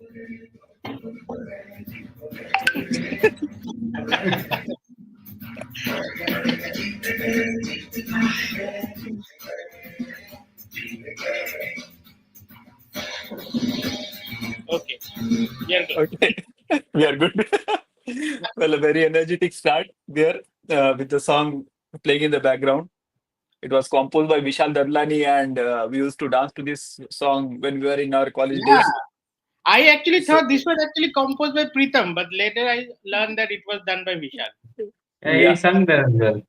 Okay, we are good. Okay, we are good. Yeah, Well, a very energetic start there with the song playing in the background. It was composed by Vishal Dadlani, and we used to dance to this song when we were in our college yeah. days. I actually So, thought this was actually composed by Pritham, but later I learned that it was done by Vishal. Yeah, he yeah, sung there as well.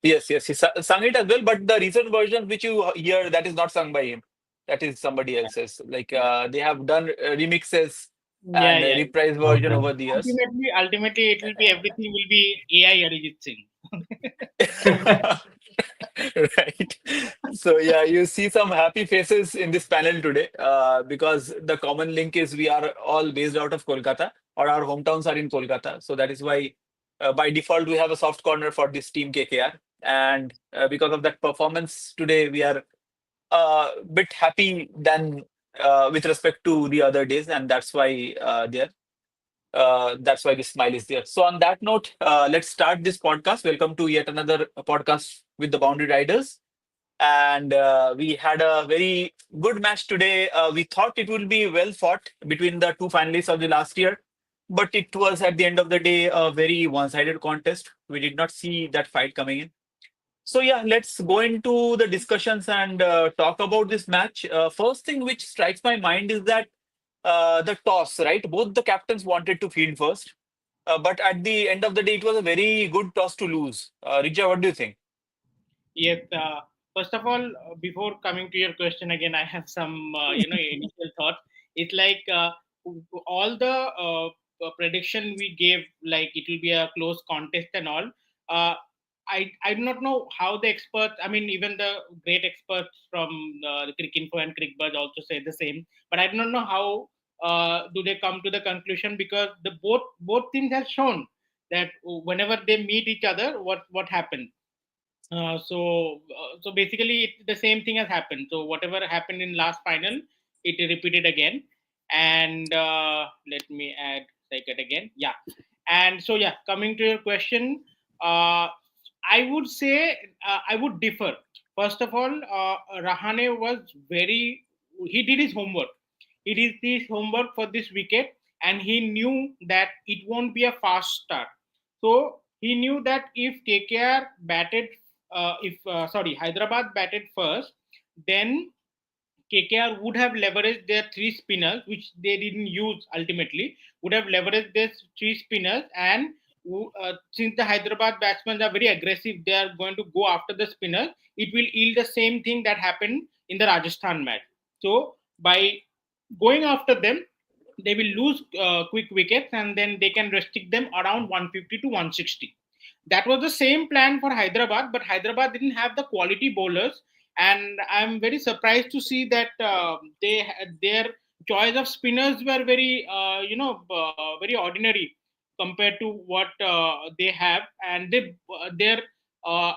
yes, yes, he sung it as well. But the recent version which you hear, that is not sung by him. That is somebody else's. Like they have done remixes Yeah, and yeah. a reprise version Okay. over the years. Ultimately, it will be everything will be AI Arijit Singh. Right. So yeah, you see some happy faces in this panel today because the common link is we are all based out of Kolkata or our hometowns are in Kolkata. So that is why by default we have a soft corner for this team KKR. And because of that performance today, we are a bit happy than with respect to the other days, and that's why the smile is there. So, on that note, let's start this podcast. Welcome to yet another podcast with the Boundary Riders. And we had a very good match today. We thought it would be well fought between the two finalists of the last year, but it was at the end of the day a very one sided contest. We did not see that fight coming in. So, yeah, let's go into the discussions and talk about this match. First thing which strikes my mind is that the toss, right? Both the captains wanted to field first, but at the end of the day, it was a very good toss to lose. Rija, what do you think? Yes. First of all, before coming to your question again, I have some initial thoughts. It's like all the prediction we gave, like it will be a close contest and all. Uh, I do not know how the experts. I mean, even the great experts from the Cricinfo and Crickbuzz also say the same. But I do not know how do they come to the conclusion, because the both teams have shown that whenever they meet each other, what happens. So basically, the same thing has happened. So whatever happened in last final, it repeated again. And let me add second again. Yeah. And so yeah, coming to your question, I would say I would differ. First of all, Rahane was very. He did his homework. He did his homework for this wicket, and he knew that it won't be a fast start. So he knew that if KKR batted, if sorry, Hyderabad batted first, then KKR would have leveraged their three spinners, which they didn't use ultimately, would have leveraged their three spinners. And since the Hyderabad batsmen are very aggressive, they are going to go after the spinners. It will yield the same thing that happened in the Rajasthan match. So by going after them, they will lose quick wickets, and then they can restrict them around 150 to 160. That was the same plan for Hyderabad, but Hyderabad didn't have the quality bowlers, and I'm very surprised to see that their choice of spinners were very very ordinary compared to what they have, and their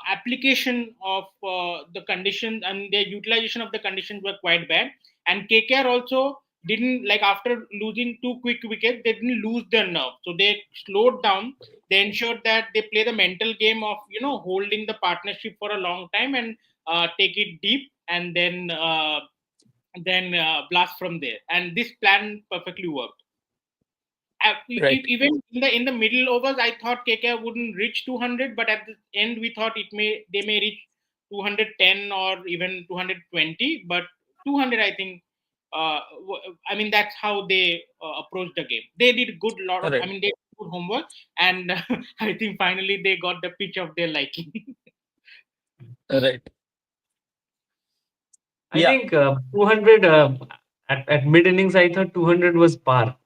application of the conditions and their utilization of the conditions were quite bad. And KKR also didn't, like, after losing two quick wickets, they didn't lose their nerve, so they slowed down. They ensured that they play the mental game of holding the partnership for a long time, and take it deep, and then blast from there. And this plan perfectly worked. Right. Even in the middle overs, I thought KKR wouldn't reach 200, but at the end we thought they may reach 210 or even 220, but 200, I think. I mean, that's how they approached the game. They did good lot of. I Right. mean, they did good homework, and I think finally they got the pitch of their liking. Right. I Yeah. think 200 at mid innings, I thought 200 was par.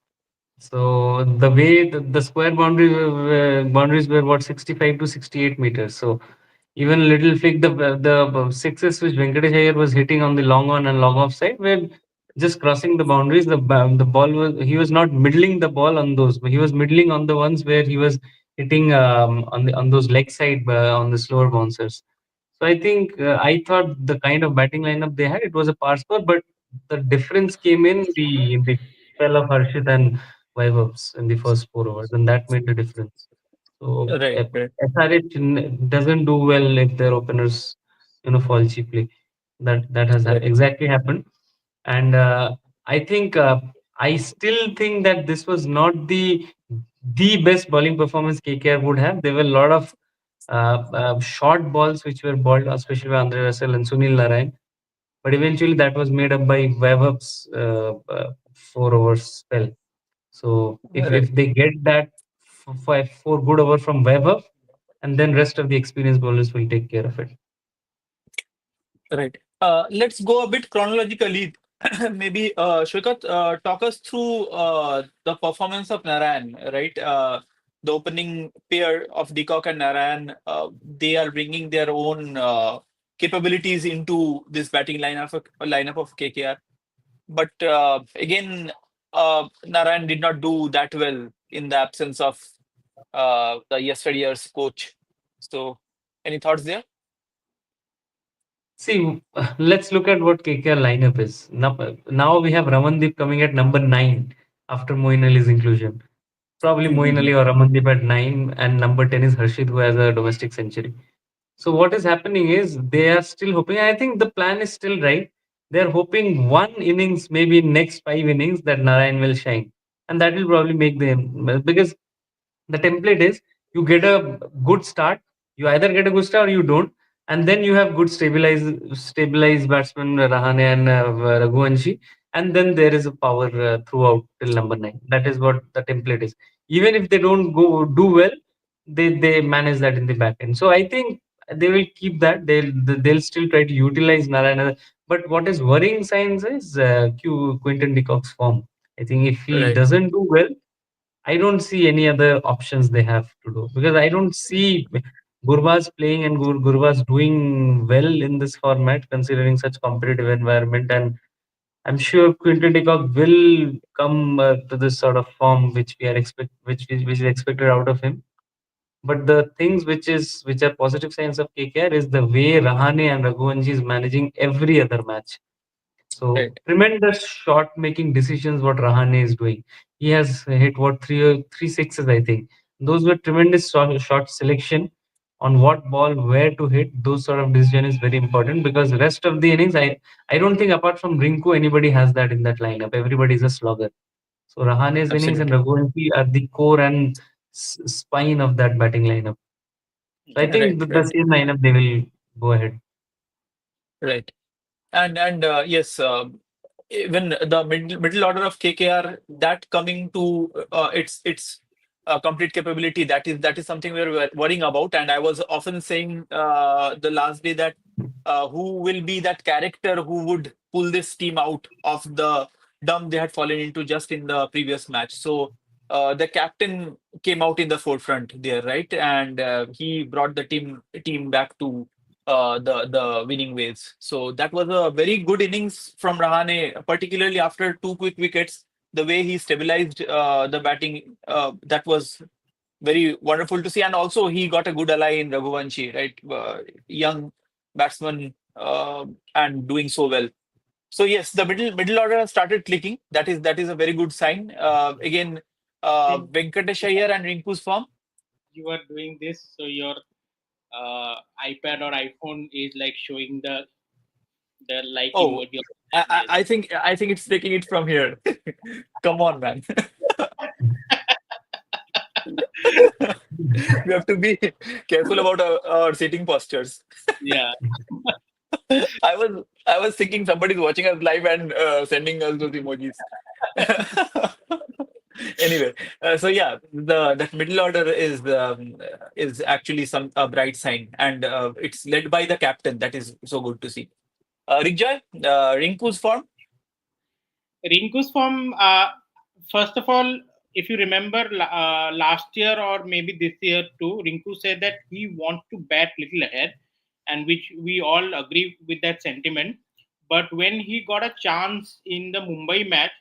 So the way the square boundaries were what 65 to 68 meters. So even little flick, the sixes which Venkatesh Iyer was hitting on the long on and long off side were just crossing the boundaries. The ball was, he was not middling the ball on those, but he was middling on the ones where he was hitting on those leg side on the slower bouncers. So I think I thought the kind of batting lineup they had, it was a par score, but the difference came in the spell of Harshit and Vaibhav's in the first 4 overs, and that made the difference. So Right, right, SRH doesn't do well if their openers, fall cheaply. That has right, exactly happened, and I think I still think that this was not the best bowling performance KKR would have. There were a lot of short balls which were bowled, especially by Andre Russell and Sunil Narayan. But eventually, that was made up by Vaibhav's 4 overs spell. So right. if they get that four good over from Vaibhav, and then rest of the experienced bowlers will take care of it. Right. Let's go a bit chronologically. Maybe Shwikat, talk us through the performance of Narayan, right? The opening pair of Deacock and Narayan, they are bringing their own capabilities into this batting lineup of KKR. But again, Narayan did not do that well in the absence of the yesterday's coach. So, any thoughts there? See, let's look at what KKR lineup is. Now we have Ramandeep coming at number 9 after Moeen Ali's inclusion. Probably Moeen Ali or Ramandeep at 9, and number 10 is Harshit, who has a domestic century. So what is happening is they are still hoping. I think the plan is still right. They are hoping one innings, maybe next 5 innings, that Narayan will shine, and that will probably make them, because the template is you get a good start, you either get a good start or you don't, and then you have good stabilized batsmen Rahane and Raghuvanshi, and then there is a power throughout till number 9. That is what the template is. Even if they don't go do well, they manage that in the back end. So I think they will keep that. They'll still try to utilize Narayana. But what is worrying signs is Quinton de Kock's form. I think if he Right, doesn't do well, I don't see any other options they have to do, because I don't see Gurbaz playing and Gurbaz doing well in this format considering such competitive environment. And I'm sure Quinton de Kock will come to this sort of form which we are which is expected out of him. But the things which are positive signs of KKR is the way Rahane and Raghuvanshi is managing every other match. So right, tremendous shot making decisions what Rahane is doing. He has hit what three sixes, I think. Those were tremendous shot selection on what ball where to hit. Those sort of decision is very important, because rest of the innings, I don't think apart from Rinku anybody has that in that lineup. Everybody is a slogger. So Rahane's innings and absolutely. Raghuvanshi are the core and spine of that batting lineup. So I think Right, the right, same lineup they will go ahead. right. And yes, even the middle order of KKR, that coming to its complete capability, that is something we're worrying about. And I was often saying the last day that who will be that character who would pull this team out of the dump they had fallen into just in the previous match. So the captain came out in the forefront there, right? And he brought the team back to the winning ways. So that was a very good innings from Rahane, particularly after two quick wickets. The way he stabilized the batting, that was very wonderful to see. And also he got a good ally in Raghuvanshi, right? Young batsman, and doing so well. So yes, the middle order has started clicking. That is a very good sign. Again, Think Venkatesh Iyer and Rinku's form. you are doing this, so your iPad or iPhone is like showing the like Oh, emoji. I, Yes. I I think I think it's taking it from here. Come on, man. We have to be careful about our sitting postures. Yeah. I was thinking somebody's watching us live and sending us those emojis. Anyway, so yeah, the that middle order is actually some a bright sign, and it's led by the captain. That is so good to see. Rickjoy, Rinku's form. Rinku's form, first of all, if you remember last year or maybe this year too, Rinku said that he wants to bat little ahead, and which we all agree with that sentiment. But when he got a chance in the Mumbai match,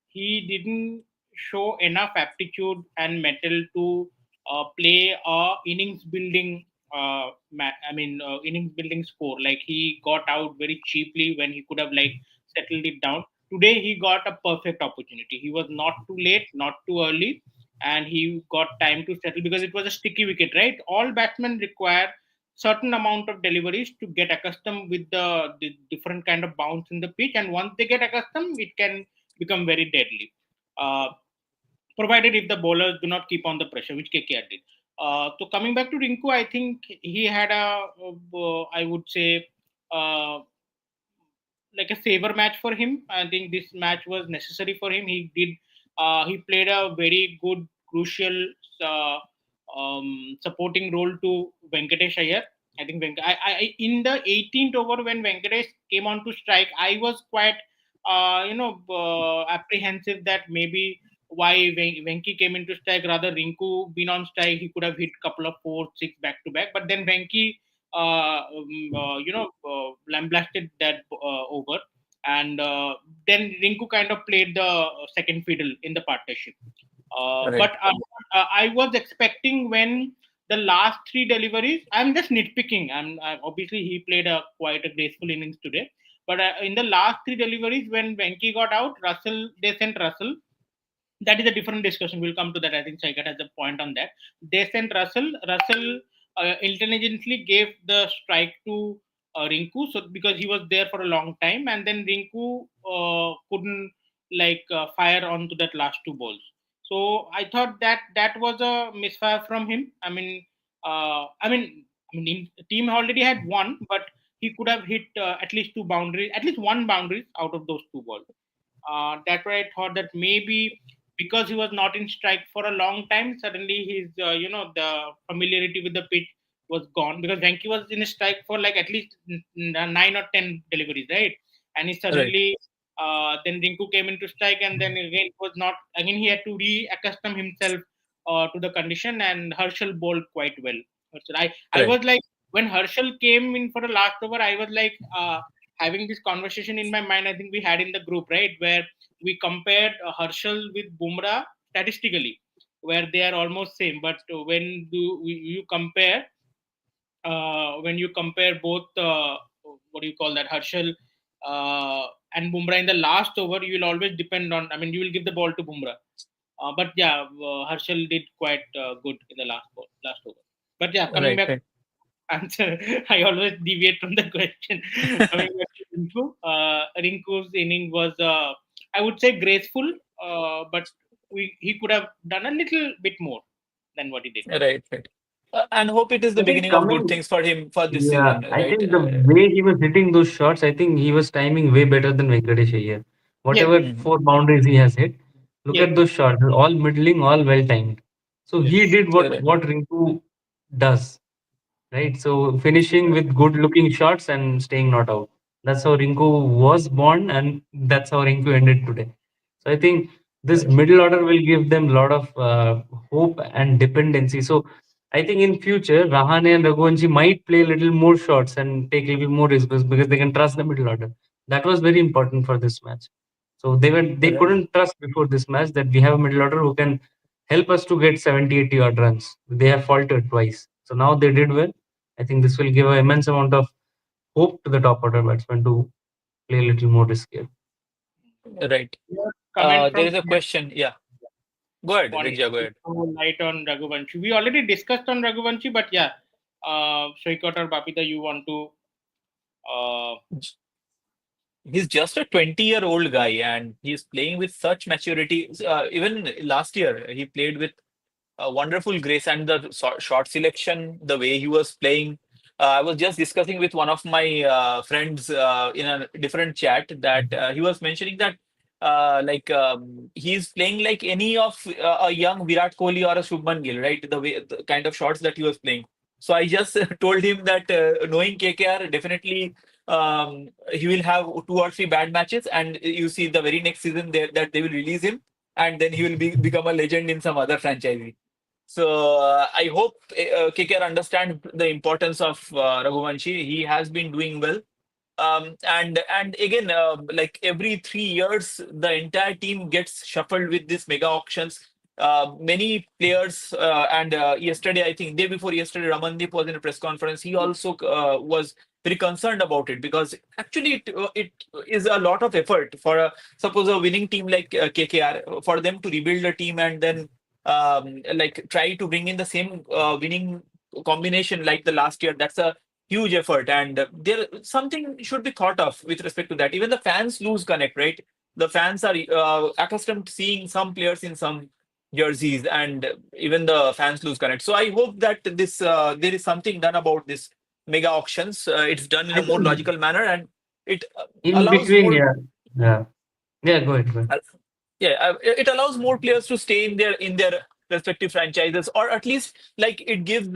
he didn't show enough aptitude and mettle to play a innings building. Innings building score. Like he got out very cheaply when he could have like settled it down. Today he got a perfect opportunity. He was not too late, not too early, and he got time to settle because it was a sticky wicket, right? All batsmen require certain amount of deliveries to get accustomed with the different kind of bounce in the pitch, and once they get accustomed, it can become very deadly. Uh, Provided if the bowlers do not keep on the pressure, which KKR did. So coming back to Rinku, I think he had I would say, uh, like a saver match for him. I think this match was necessary for him. He played a very good, crucial supporting role to Venkatesh Iyer. I think in the 18th over when Venkatesh came on to strike, I was quite apprehensive that maybe why Venky came into strike rather Rinku been on strike, he could have hit couple of four six back to back, but then Venky lambasted that over, and then Rinku kind of played the second fiddle in the partnership. Right. But I was expecting when the last three deliveries. I'm just nitpicking. Obviously he played a quite a graceful innings today, but in the last three deliveries when Venky got out, Russell they sent Russell. That is a different discussion. We'll come to that. I think Saikat has a point on that. They sent Russell. Russell intelligently gave the strike to Rinku, so because he was there for a long time, and then Rinku couldn't fire onto that last two balls. So I thought that that was a misfire from him. Team already had one, but he could have hit at least two boundaries, at least one boundary out of those two balls. That's why I thought that maybe because he was not in strike for a long time, suddenly his the familiarity with the pitch was gone because Venky was in strike for like at least 9 or 10 deliveries, right? And he Right. suddenly then Rinku came into strike, and then again it was not again he had to reaccustom himself to the condition, and Herschel bowled quite well. I Right. was like when Herschel came in for the last over, I was like having this conversation in my mind. I think we had in the group, right, where we compared Herschel with Bumrah statistically, where they are almost same. But when you compare both, what do you call that, Herschel and Bumrah in the last over, you will always depend on. I mean, you will give the ball to Bumrah. But yeah, Herschel did quite good in the last over. But yeah, coming Right. back Right. answer. I always deviate from the question. Coming back to Rinku, Rinku's inning was, I would say, graceful, but he could have done a little bit more than what he did. Right. Right. And hope it is the I think beginning of good coming, things for him for this yeah, season, I right? think the way he was hitting those shots, I think he was timing way better than Venkatesh Iyer. Yes, Whatever Mhm. four boundaries he has hit, look yes, at those shots, all middling, all well timed. So yes, he did Right. what Rinku does. Right? So finishing with good looking shots and staying not out. That's how Rinku was born, and that's how Rinku ended today. So I think this Right. middle order will give them a lot of hope and dependency. So I think in future Rahane and Raghuvanshi might play a little more shots and take a little more risks because they can trust the middle order. That was very important for this match. So they Right. couldn't trust before this match that we have a middle order who can help us to get 70, 80 odd runs. They have faltered twice. So now they did well. I think this will give an immense amount of hope to the top order batsmen to play a little more riskier. Right. comment There from is a question. Yeah. Go ahead, want Rigja. Go to ahead. throw light on Raghuvanshi. We already discussed on Raghuvanshi, but yeah, Shoykot or Babita, you want to? Uh, He's just a 20-year-old guy and he's playing with such maturity. Even last year, he played with wonderful grace and the short selection, the way he was playing. I was just discussing with one of my friends in a different chat that he was mentioning that he's playing like any of a young Virat Kohli or a Shubman Gill, right? The kind of shots that he was playing. So I just told him that knowing KKR, definitely he will have two or three bad matches, and you see the very next season that they will release him, and then he will become a legend in some other franchise. So I hope KKR understand the importance of Raghuvanshi. He has been doing well. And again, like every 3 years, the entire team gets shuffled with these mega auctions. Many players, and yesterday, I think day before yesterday, Ramandeep was in a press conference. He also was very concerned about it, because actually it is a lot of effort for suppose a winning team like KKR, for them to rebuild a team and then like try to bring in the same winning combination like the last year. That's a huge effort, and there something should be thought of with respect to that. Even the fans lose connect, right? The fans are accustomed to seeing some players in some jerseys, and even the fans lose connect. So I hope that this there is something done about this mega auctions. It's done in I a more think logical manner, and it in allows between, more. yeah, yeah, yeah. Go ahead, go ahead. uh, yeah, it allows more players to stay in their respective franchises, or at least like it gives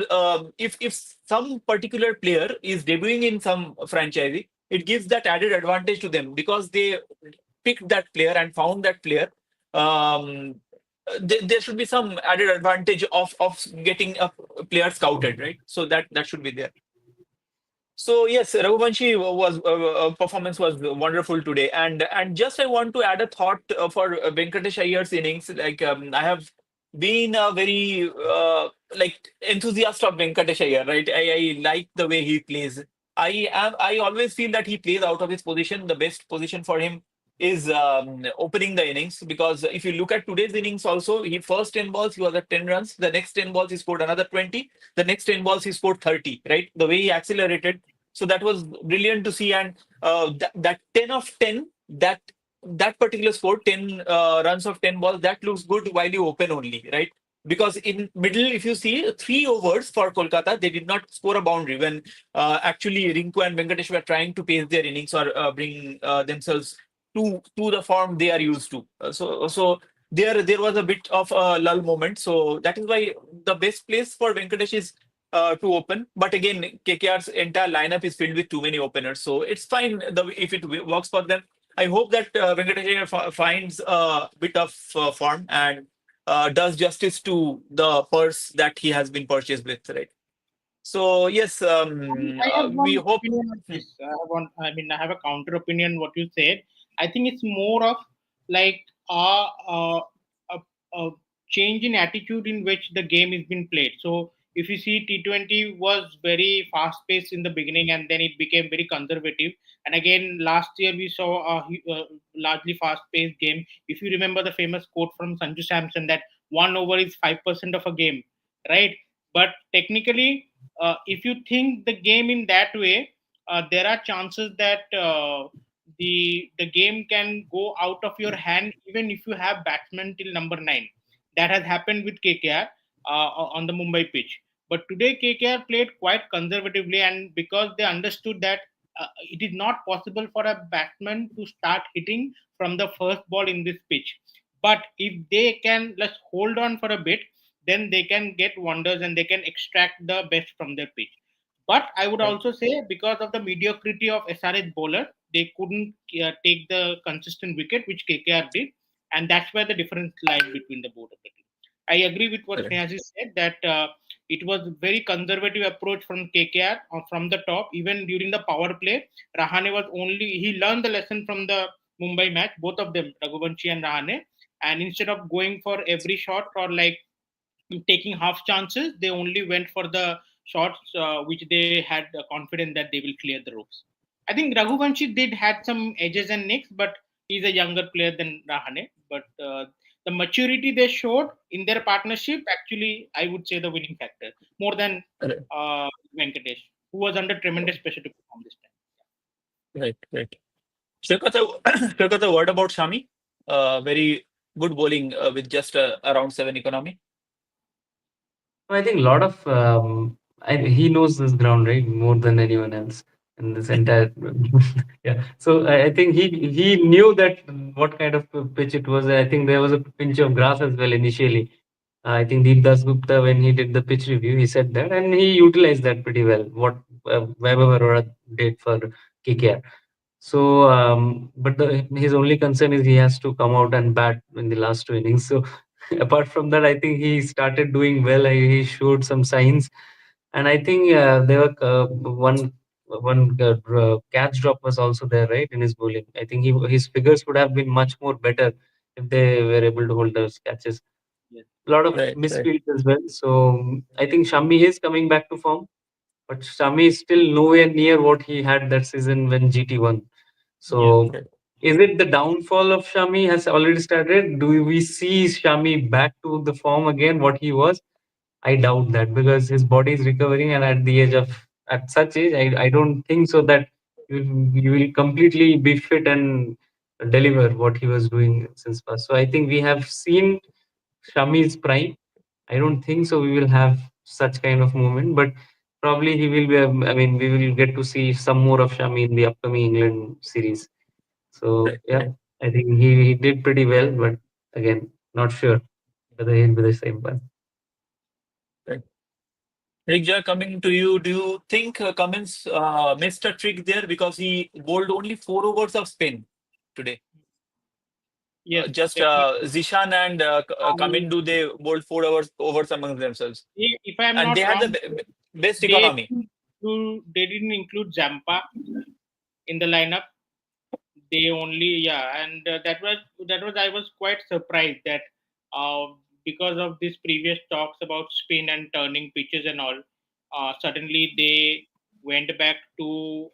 if some particular player is debuting in some franchise, it gives that added advantage to them because they picked that player and found that player. Um, there should be some added advantage of getting a player scouted, right? So that should be there. So yes, Raghuvanshi was performance was wonderful today, and just I want to add a thought for Venkatesh Iyer's innings. Like I have been a very like enthusiast of Venkatesh Iyer, right? I like the way he plays. I always feel that he plays out of his position. The best position for him is opening the innings, because if you look at today's innings also, he first 10 balls he was at 10 runs. The next 10 balls he scored another 20. The next 10 balls he scored 30, right? The way he accelerated, so that was brilliant to see. And that 10 of 10, that particular score, 10 runs of 10 balls, that looks good while you open only, right? Because in middle, if you see 3 overs for Kolkata, they did not score a boundary when actually Rinku and Venkatesh were trying to pace their innings or bring themselves to the form they are used to. So there was a bit of a lull moment. So that is why the best place for Venkatesh is to open. But again, KKR's entire lineup is filled with too many openers, so it's fine if it works for them. I hope that Venkatesh Iyer finds a bit of form and does justice to the purse that he has been purchased with, right? So yes, I have we one hope. opinion on Hmm, this. I mean, I have a counter opinion. What you said, I think it's more of like a, a change in attitude in which the game is being played. So if you see, T20 was very fast paced in the beginning, and then it became very conservative. And again, last year we saw a largely fast paced game. If you remember the famous quote from Sanju Samson that 1 over is 5% of a game, right? But technically, if you think the game in that way, there are chances that the game can go out of your hand even if you have batsmen till number 9. That has happened with KKR on the Mumbai pitch. But today KKR played quite conservatively, and because they understood that it is not possible for a batsman to start hitting from the first ball in this pitch. But if they can let's hold on for a bit, then they can get wonders and they can extract the best from their pitch. But I would right, also say because of the mediocrity of SRH bowler, they couldn't take the consistent wicket which KKR did, and that's where the difference lies between the both of the team. I agree with what right, Snehazi said that it was very conservative approach from KKR from the top. Even during the power play, Rahane was only he learned the lesson from the Mumbai match, both of them, Raghuvanshi and Rahane, and instead of going for every shot or like taking half chances, they only went for the shots which they had confidence that they will clear the ropes. I think Raghuvanshi did had some edges and nicks, but he's a younger player than Rahane. But the maturity they showed in their partnership, actually, I would say the winning factor more than right, Venkatesh, who was under tremendous pressure to perform this time. right, right. Shrikata, Shrikata, what about Shami? Very good bowling with just around 7 economy. I think a lot of he knows this ground right more than anyone else in this entire yeah. So I think he knew that what kind of pitch it was. I think there was a pinch of grass as well initially. I think Deep Das Gupta, when he did the pitch review, he said that, and he utilized that pretty well. What Vaibhav Arora did for KKR. So, but his only concern is he has to come out and bat in the last 2 innings. So, apart from that, I think he started doing well. He showed some signs, and I think there were one catch drop was also there, right, in his bowling. I think his figures would have been much more better if they were able to hold those catches. Yes. A lot of Right, right. misfields as well. So I think Shambi is coming back to form. but Shami is still nowhere near what he had that season when GT won. Yes. So, is it the downfall of Shami has already started? Do we see Shami back to the form again, what he was? I doubt that because his body is recovering, and at the age of at such age, I don't think so that you will completely be fit and deliver what he was doing since past. So I think we have seen Shami's prime. I don't think so. We will have such kind of moment, but probably he will be. I mean, we will get to see some more of Shami in the upcoming England series. So Right, yeah, right, I think he did pretty well, but again, not sure whether he'll be the same one. right. Rigja, coming to you, do you think Cummins missed a trick there because he bowled only 4 overs of spin today? Yes, Just definitely. Zishan and I, Kamindu, they bowled 4 overs overs amongst themselves, if I am and they not had the wrong, best they economy. they didn't include Zampa in the lineup. They only, yeah, and that was I was quite surprised that uh, because of this previous talks about spin and turning pitches and all, suddenly they went back to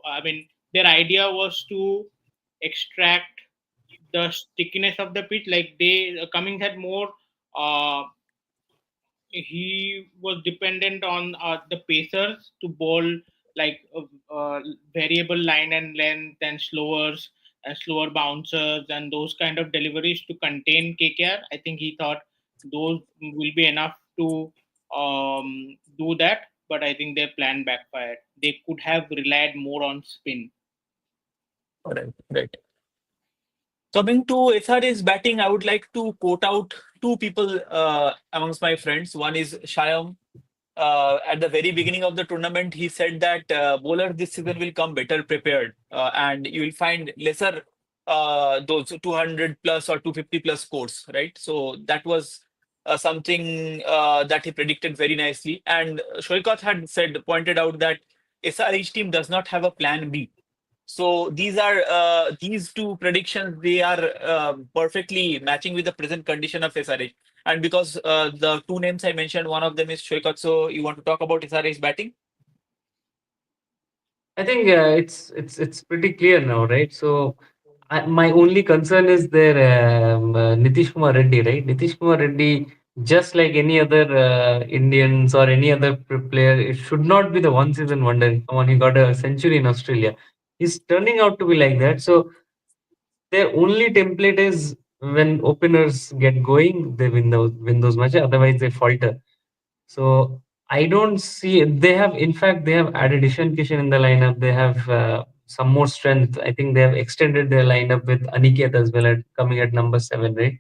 I mean, their idea was to extract the stickiness of the pitch. Like they Cummings had more. He was dependent on the pacers to bowl like variable line and length and slower bouncers and those kind of deliveries to contain KKR. I think he thought those will be enough to do that, but I think their plan backfired. They could have relied more on spin. Right, right. Coming to SRA's batting, I would like to quote out two people amongst my friends. One is Shyam. At the very beginning of the tournament, he said that bowlers this season will come better prepared, and you will find lesser those 200 plus or 250 plus scores, right? So that was something that he predicted very nicely. And Shoikat had pointed out that SRH team does not have a plan B. So these are these two predictions. They are perfectly matching with the present condition of SRH. And because the two names I mentioned, one of them is Shoikat. So you want to talk about SRH batting? I think it's pretty clear now, right? So my only concern is their Nitish Kumar Reddy, right? Nitish Kumar Reddy, just like any other Indians or any other player, it should not be the one season wonder. Come on, he got a century in Australia. He's turning out to be like that. So their only template is when openers get going, they win those matches. Otherwise, they falter. So I don't see they have. In fact, they have added Ishan Kishan in the lineup. They have some more strength. I think they have extended their lineup with Aniket as well at coming at number 7, right?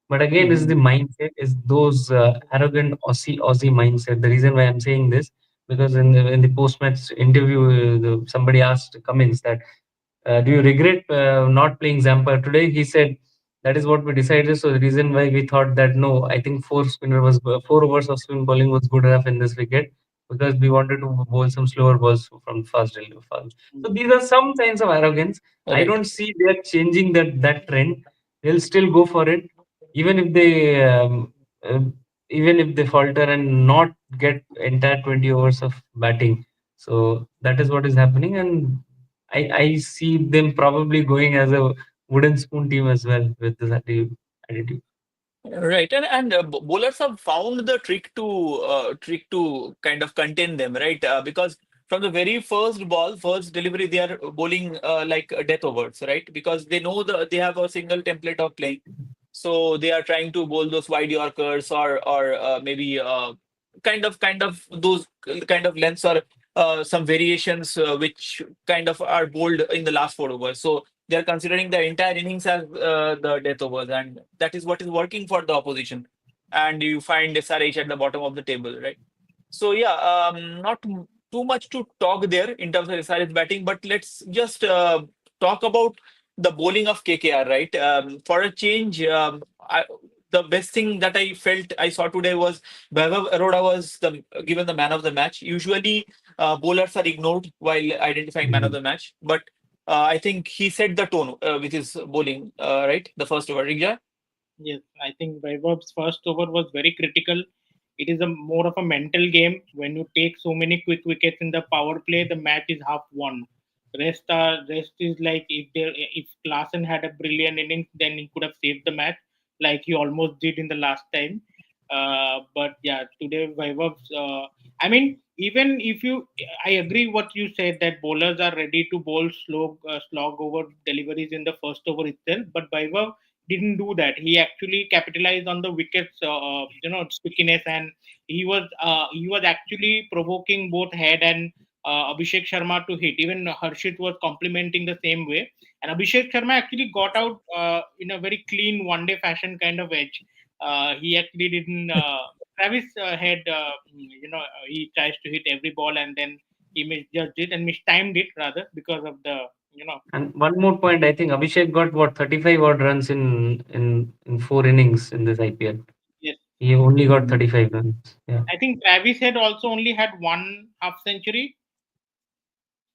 But again, is the Mhm. mindset is those arrogant Aussie mindset. The reason why I'm saying this because in the post match interview, somebody asked Cummins that do you regret not playing Zampa today? He said that is what we decided. So the reason why we thought that no, I think 4 overs of spin bowling was good enough in this wicket because we wanted to bowl some slower balls from fast delivery. So these are some signs of arrogance. I Right. don't see they are changing that trend. They'll still go for it, even if they uh, even if they falter and not get entire 20 overs of batting. So that is what is happening, and I see them probably going as a wooden spoon team as well with this attitude. Right, and bowlers have found the trick to kind of contain them, right? Because from the very first ball, first delivery, they are bowling like death overs, right? Because they know they have a single template of playing, so they are trying to bowl those wide Yorkers or maybe kind of those kind of lengths or some variations which kind of are bowled in the last 4 overs. So they are considering the entire innings as the death overs, and that is what is working for the opposition. And you find SRH at the bottom of the table, right? So yeah, not too much to talk there in terms of SRH batting, but let's just talk about the bowling of KKR, right? For a change, the best thing that I felt I saw today was Vaibhav Arora was given the man of the match. Usually, bowlers are ignored while identifying man of Mhm. the match, but I think he set the tone with his bowling, right? The first over, Rigja. Yes, I think Vaibhav's first over was very critical It is a more of a mental game. When you take so many quick wickets in the power play, the match is half won. Rest is like if Klaasen had a brilliant innings, then he could have saved the match, like he almost did in the last time. But yeah, today Vaibhav's. I mean, even if you, I agree what you said that bowlers are ready to bowl slog over deliveries in the first over itself. But Vaibhav didn't do that. He actually capitalized on the wickets, stickiness, and he was actually provoking both Head and Abhishek Sharma to hit. Even Harshit was complimenting the same way, and Abhishek Sharma actually got out in a very clean one-day fashion kind of edge. He actually didn't. Travis had, he tries to hit every ball and then he misjudged it and mistimed it rather because of the, And one more point, I think Abhishek got what 35 odd runs in 4 innings in this IPL. yes. He only got 35 runs. Yeah. I think Travis had also only had one half century.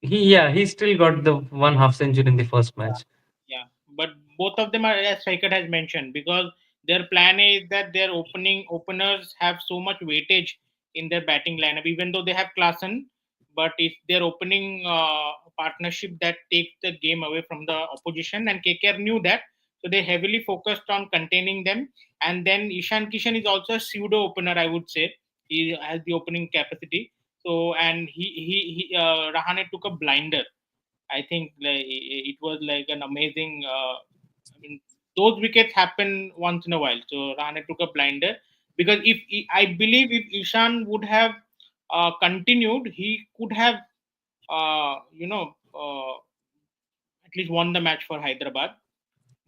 He still got the one half century in the first match. Yeah, but both of them are, as Saikat has mentioned, because their plan A is that their openers have so much weightage in their batting lineup, even though they have Klassen, but it's their opening partnership that takes the game away from the opposition, and KKR knew that, so they heavily focused on containing them. And then Ishan Kishan is also a pseudo opener, I would say. He has the opening capacity. So, and Rahane took a blinder. I think like it was like an amazing. I mean, those wickets happen once in a while. So Rane took a blinder because I believe if Ishan would have continued, he could have, at least won the match for Hyderabad.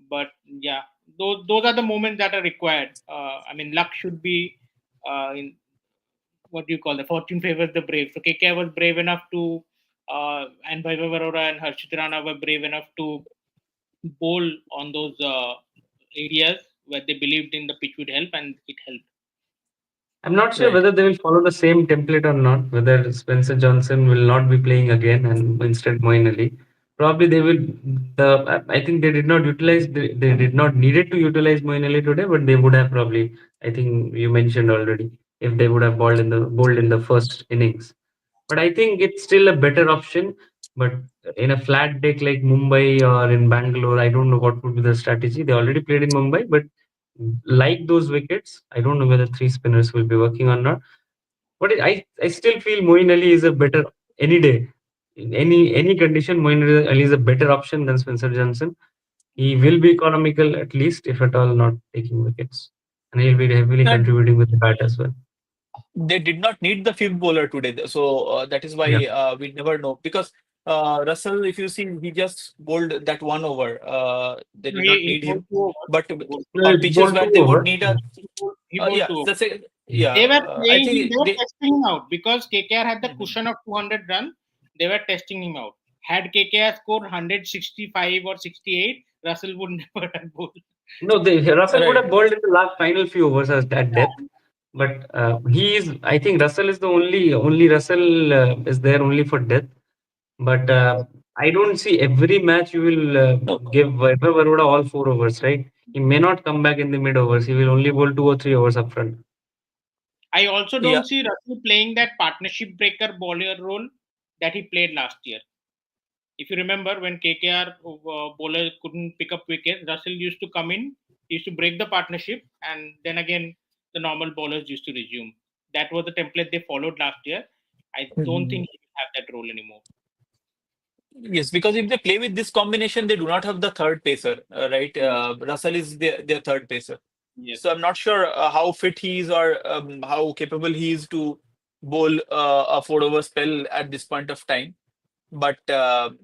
But yeah, those are the moments that are required. I mean, luck should be in what do you call it? Fortune favors the brave. So KK was brave enough to, and Vaibhav Arora and Harshit Rana were brave enough to bowl on those areas where they believed in the pitch would help, and it helped. I'm not sure Right. whether they will follow the same template or not, whether Spencer Johnson will not be playing again and instead Moeen Ali. Probably they will. I think they did not utilize. They did not needed to utilize Moeen Ali today, but they would have probably. I think you mentioned already if they would have bowled in the first innings. But I think it's still a better option. But in a flat deck like Mumbai or in Bangalore, I don't know what would be the strategy. They already played in Mumbai, but like those wickets, I don't know whether three spinners will be working or not. But I still feel Moeen Ali is a better any day. In any condition, Moeen Ali is a better option than Spencer Johnson. He will be economical at least, if at all not taking wickets. And he'll be heavily And contributing with the bat as well. they did not need the fifth bowler today. So that is Yeah. why we never know. Because Russell, if you see, he just bowled that one over. They No, did not he need bowled him. two overs. But He bowled, No, on it's pitches bowled where two they would over. need Yeah. a, he bowled yeah, two overs. that's it. Yeah. Yeah, They were I playing him. think They were they. testing him out because KKR had the Mhm. cushion of 200 runs. They were testing him out. Had KKR scored 165 or 68, Russell would never have bowled. No, Russell would Right. have bowled in the last final few overs at that depth. But he is. I think Russell is the only Russell is there only for depth. But I don't see every match you will No. give Vaibhav Arora all 4 overs, right? He may not come back in the mid overs. He will only bowl 2 or 3 overs up front. I also Yeah. don't see Russell playing that partnership breaker bowler role that he played last year. If you remember, when KKR bowler couldn't pick up wickets, Russell used to come in, he used to break the partnership, and then again the normal bowlers used to resume. That was the template they followed last year. I don't Mhm. think he will have that role anymore. Yes, because if they play with this combination, they do not have the third pacer, right? Russell is their third pacer. Yes. So I'm not sure how fit he is or how capable he is to bowl a 4 over spell at this point of time. But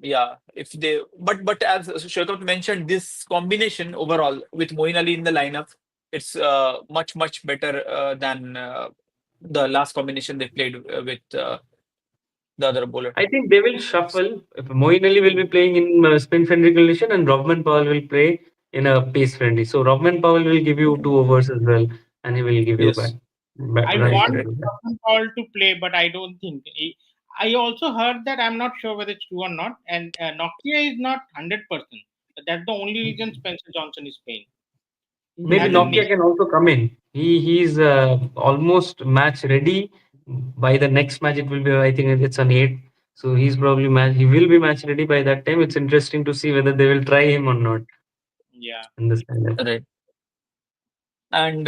yeah, if they but as Shwetamp mentioned, this combination overall with Moeen Ali in the lineup, it's much better than the last combination they played with the other bowler. I think they will shuffle. If Moeen Ali will be playing in spin friendly condition and Robman Powell will play in a pace friendly. So Robman Powell will give you 2 overs as well, and he will give you Yes. I right. want Right. Russell Paul to play, but I don't think. I also heard that I'm not sure whether it's true or not. And Nokia is not 100%. That's the only reason Spencer Johnson is playing. Maybe as in Nokia me. can also come in. He's almost match ready. By the next match, it will be. I think it's on 8. So he's probably match. He will be match ready by that time. It's interesting to see whether they will try him or not Yeah. in this final. Right. And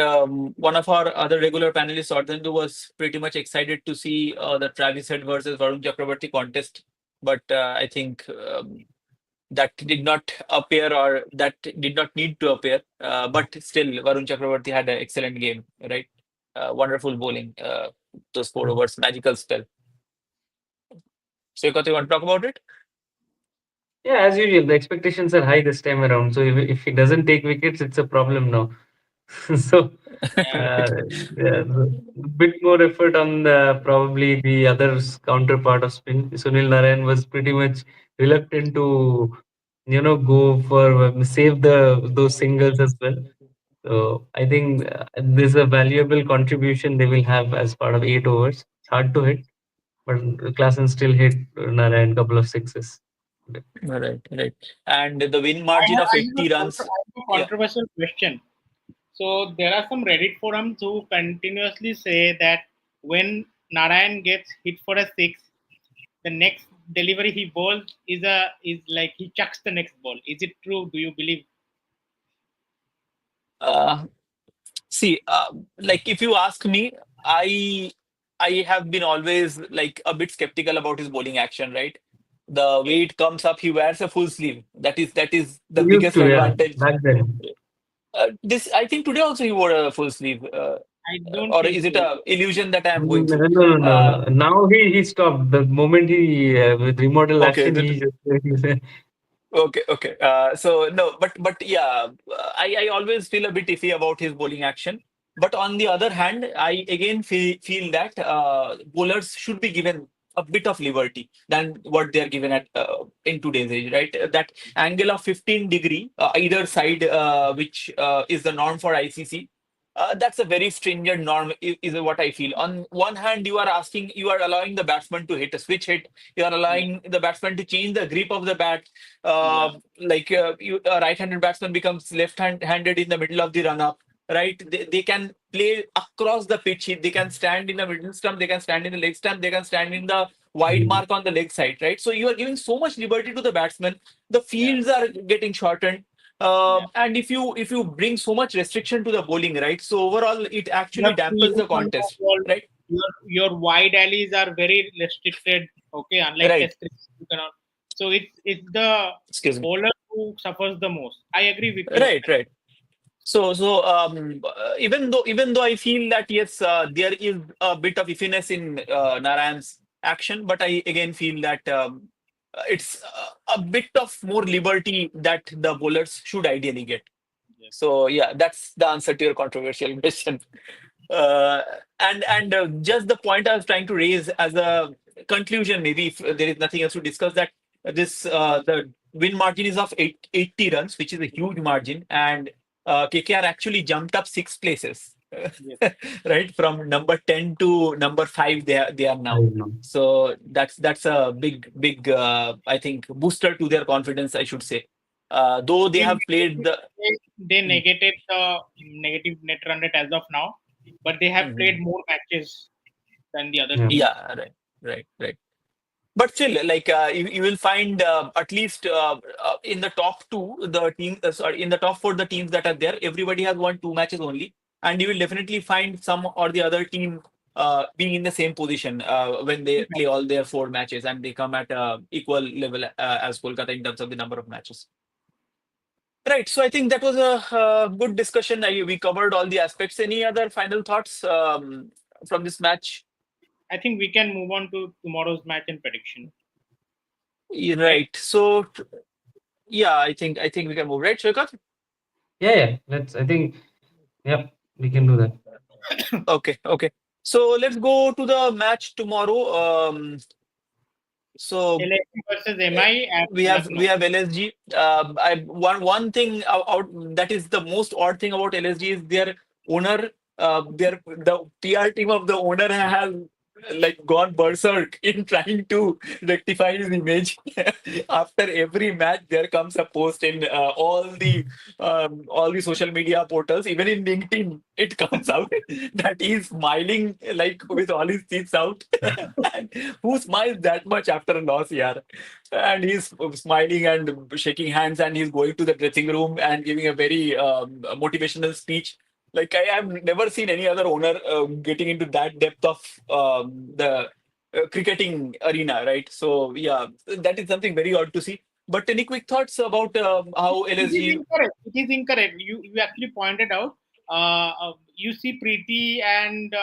one of our other regular panelists, Ardhendu, was pretty much excited to see the Travis Head versus Varun Chakraborty contest. But I think that did not appear, or that did not need to appear. But still, Varun Chakraborty had an excellent game, right? Wonderful bowling, those 4 overs, magical spell. So, you want to talk about it? Yeah, as usual, the expectations are high this time around. So if he doesn't take wickets, it's a problem now. So Yeah. uh, yeah, a bit more effort on probably the other's counterpart of spin. Sunil Narayan was pretty much reluctant to go for save those singles as well. So I think this is a valuable contribution they will have as part of 8 overs. It's hard to hit, but Klassen still hit Narayan couple of sixes. Right, right. And the win I margin have, of I have 80 runs. a Yeah. controversial question. So there are some Reddit forums who continuously say that when Narayan gets hit for a six, the next delivery he bowls is like he chucks the next ball. Is it true? Do you believe? Uh, See, like if you ask me, I I have been always like a bit skeptical about his bowling action, right? The Okay. way it comes up, he wears a full sleeve. That is He the used biggest to, yeah, advantage. back then. This I think today also he wore a full sleeve, I don't or think is it so. a illusion that I am going No, through? no, no, Uh, no. Now he stopped. The moment he with remodel okay, action, he just Okay, okay. So no, but yeah, I always feel a bit iffy about his bowling action. But on the other hand, I again feel that bowlers should be given a bit of liberty than what they are given at in today's age, right? That angle of 15 degree either side, which is the norm for ICC. That's a very stringent norm, is what I feel. On one hand, you are allowing the batsman to hit a switch hit. You are Yeah, allowing the batsman to change the grip of the bat, yeah, a right-handed batsman becomes left-handed in the middle of the run-up, right? They can play across the pitch. They can stand in the middle stump. They can stand in the leg stump. They can stand in the wide Mm. mark on the leg side, right? So you are giving so much liberty to the batsman. The yeah, fields are getting shortened. yeah. And if you bring so much restriction to the bowling, right? So overall, it You actually have dampens seen the some of contest, right? your wide alleys are very restricted. Okay, unlike Right. Test cricket, you cannot. So it's the Excuse me. bowler who suffers the most. I agree with you on Right, that. right. Even though I feel that yes, there is a bit of iffiness in Narayan's action, but I again feel that it's a bit of more liberty that the bowlers should ideally get. Yes. So yeah, that's the answer to your controversial question. Uh, and just the point I was trying to raise as a conclusion, maybe if there is nothing else to discuss, that this the win margin is of 80 runs, which is a huge margin, and KKR actually jumped up 6 places, Yes. right, from number 10 to number 5. They are I now. know. So that's a big I think booster to their confidence, I should say. Though they They have played negated, the. they negated the negative net run rate as of now, but they have Mhm. played more matches than the other Yeah. teams. Yeah, right. But still, like you will find at least in the top two, the team, sorry, in the top four, the teams that are there, everybody has won 2 matches only, and you will definitely find some or the other team being in the same position when they play all their 4 matches, and they come at equal level as Kolkata in terms of the number of matches. Right. So I think that was a good discussion. We covered all the aspects. Any other final thoughts from this match? I think we can move on to tomorrow's match and prediction. Right? Right. So yeah, I think we can move, right, Shwekat? Yeah, yeah. I think, yeah, we can do that. Okay, okay. So let's go to the match tomorrow. So LSG versus uh, MI at we Lucknow. have LSG. One thing out that is the most odd thing about LSG is their owner. The PR team of the owner has like gone berserk in trying to rectify his image. After every match, there comes a post in all the social media portals, even in LinkedIn, it comes out that he's smiling like with all his teeth out. And who smiles that much after a loss, yeah? And he's smiling and shaking hands, and he's going to the dressing room and giving a very motivational speech. Like I have never seen any other owner getting into that depth of the cricketing arena, right? So yeah, that is something very odd to see. But any quick thoughts about how It is LSG? incorrect. It is incorrect. You actually pointed out. You see, Preeti and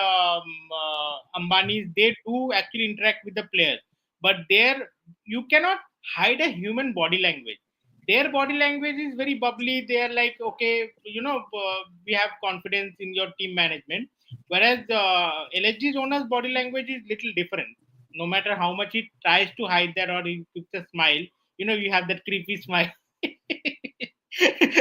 Ambani's, they do actually interact with the players, but there you cannot hide a human body language. Their body language is very bubbly. They are like, okay, we have confidence in your team management. Whereas LSG's owner's body language is little different. No matter how much he tries to hide that or he puts a smile, you have that creepy smile.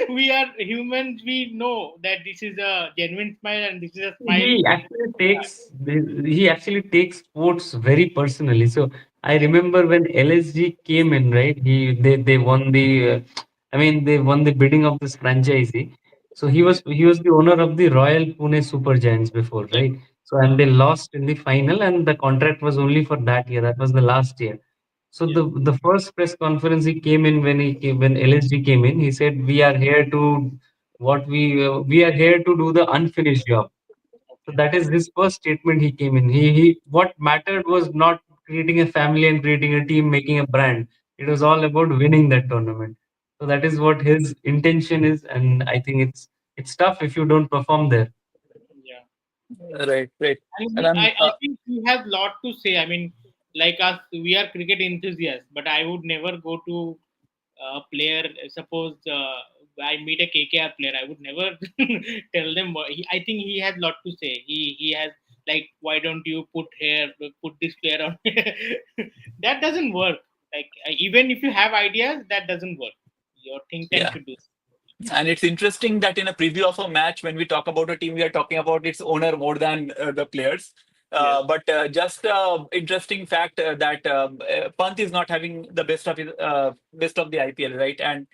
We are humans. We know that this is a genuine smile and this is a smile. He actually takes he actually takes sports very personally. So I remember when LSG came in, right? They won the I mean they won the bidding of this franchisee. So he was the owner of the Royal Pune Super Giants before, Yeah, right? So and they lost in the final, and the contract was only for that year. That was the last year. So yeah, the first press conference he came in when LSG came in, he said, "We are here to we are here to do the unfinished job." So okay, that is his first statement he came in. He what mattered was not creating a family and creating a team, making a brand. It was all about winning that tournament. So that is what his intention is, and I think it's tough if you don't perform there. yeah. Right, right. I And mean, I'm I think he has lot to say. I mean, like us, we are cricket enthusiasts, but I would never go to a player. Suppose I meet a KKR player, I would never tell them. I think he has lot to say. He has like, why don't you put this player on? That doesn't work. Like even if you have ideas, that doesn't work. Your think tank yeah. should do. And it's interesting that in a preview of a match, when we talk about a team, we are talking about its owner more than the players. Yes. But just interesting fact that Pant is not having the best of the IPL, right? And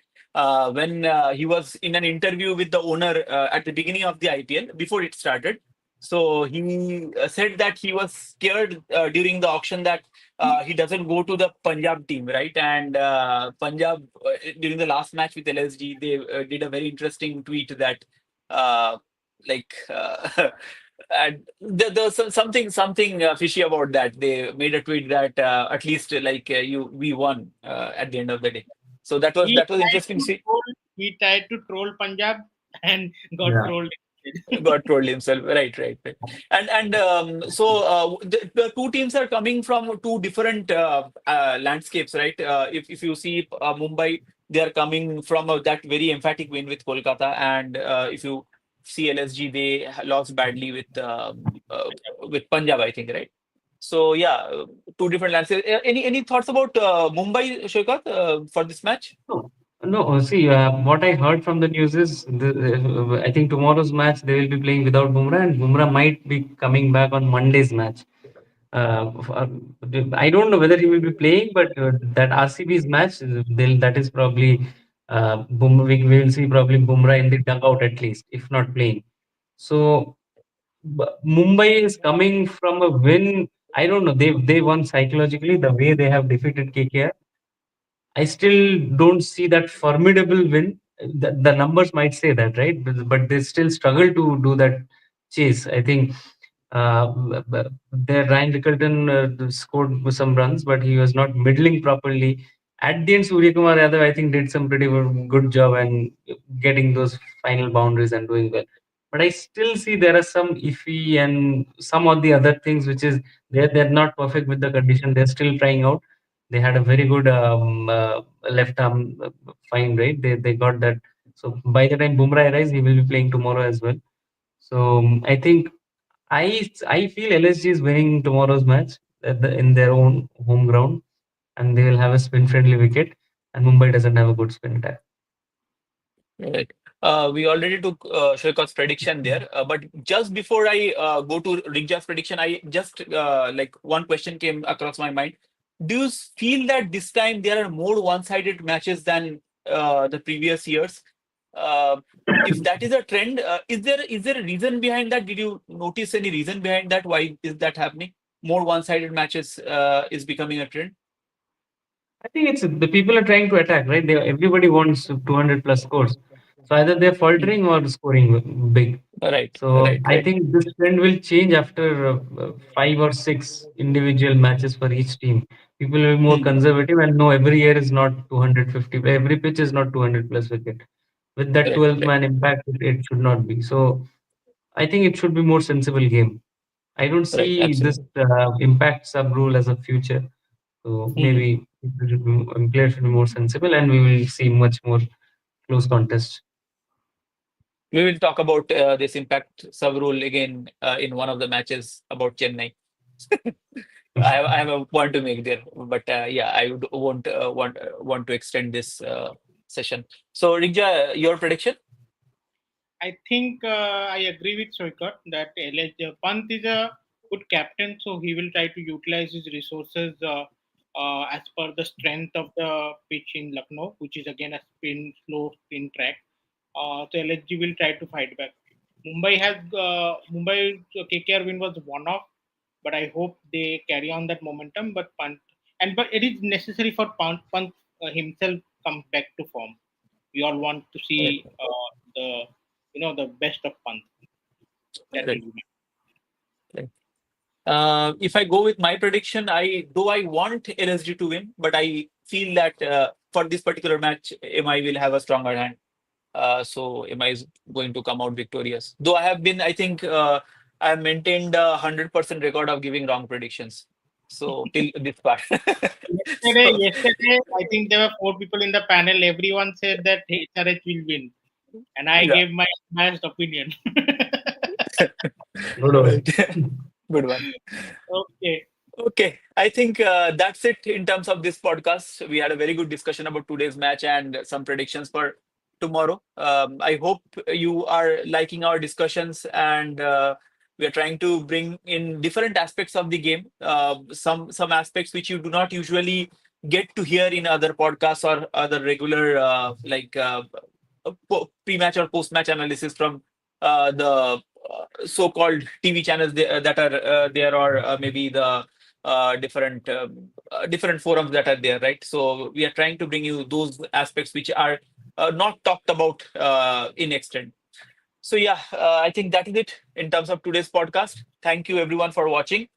when he was in an interview with the owner at the beginning of the IPL, before it started, so he said that he was scared during the auction that he doesn't go to the Punjab team, right? And Punjab during the last match with LSG, they did a very interesting tweet that, uh, like, and there was something fishy about that. They made a tweet that at least we won at the end of the day. So He that was tried interesting to to see. troll. He tried to troll Punjab and got Yeah. trolled. God told himself, right, right, right. And so the two teams are coming from two different landscapes, right? If you see Mumbai, they are coming from that very emphatic win with Kolkata, and if you see LSG, they lost badly with Punjab, I think, right? So yeah, two different landscapes. Any thoughts about Mumbai, Shokat, for this match? No, no. See, what I heard from the news is I think tomorrow's match they will be playing without Bumrah, and Bumrah might be coming back on Monday's match. I don't know whether he will be playing, but that RCB's match, that is probably we will see probably Bumrah in the dugout at least, if not playing. So Mumbai is coming from a win. I don't know. They won psychologically the way they have defeated KKR. I still don't see that formidable win. The numbers might say that, right? But they still struggle to do that chase. I think their Ryan Rickelton scored some runs, but he was not middling properly. At the end, Surya Kumar Yadav, I think, did some pretty good job and getting those final boundaries and doing well. But I still see there are some iffy and some of the other things which is they're not perfect with the condition. They're still trying out. They had a very good left arm fine, right? They got that. So by the time Bumrah arrives, he will be playing tomorrow as well. So I think I feel LSG is winning tomorrow's match in their own home ground, and they will have a spin friendly wicket. And Mumbai doesn't have a good spin attack. Right. We already took Shrekhat's prediction there, but just before I go to Rigja's prediction, I just like one question came across my mind. Do you feel that this time there are more one-sided matches than the previous years? Uh, if that is a trend, is there a reason behind that? Did you notice any reason behind that? Why is that happening? More one-sided matches is becoming a trend. I think it's the people are trying to attack, right? Everybody wants 200 plus scores. So either they're Hmm. faltering or scoring big. Right, So right, I right. think this trend will change after five or six individual matches for each team. People will be more Hmm. conservative and know every year is not 250. Every pitch is not 200 plus wicket. With that Right, 12th right, man impact, it should not be. So I think it should be more sensible game. I don't right. see this Absolutely. impact sub rule as a future. So Hmm. maybe players should be more sensible, and we will see much more close contest. We will talk about this impact sub rule again in one of the matches about Chennai. I have a point to make there, but yeah, I would want to extend this session. So, Rigja, your prediction? I think I agree with Soikat that Pant is a good captain, so he will try to utilize his resources as per the strength of the pitch in Lucknow, which is again a slow spin track. So LHG will try to fight back. Mumbai KKR win was one off, but I hope they carry on that momentum. But it is necessary for Pant himself come back to form. We all want to Right, see the the best of Pant. That right, will be right. If I go with my prediction, I want LSG to win, but I feel that for this particular match, MI will have a stronger hand. So MI is going to come out victorious. Though I think, I have maintained 100% record of giving wrong predictions. So till this part. yesterday. So Yesterday, I think there were four people in the panel. Everyone said that HRH will win, and I yeah, gave my biased opinion. Good right. one. Good one. Okay, Okay, I think that's it in terms of this podcast. We had a very good discussion about today's match and some predictions for tomorrow. I hope you are liking our discussions, and we are trying to bring in different aspects of the game. Some aspects which you do not usually get to hear in other podcasts or other regular pre-match or post-match analysis from the so-called TV channels that are there, or maybe the different forums that are there, right? So we are trying to bring you those aspects which are not talked about in extent. So yeah, I think that is it in terms of today's podcast. Thank you everyone for watching.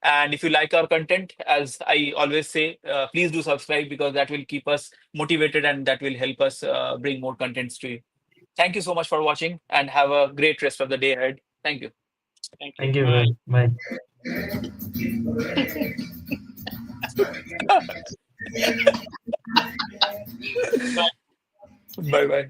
And if you like our content, as I always say, please do subscribe, because that will keep us motivated and that will help us bring more contents to you. Thank you so much for watching and have a great rest of the day ahead. Thank you. thank you. Thank you. Bye. Bye. Bye. Bye bye.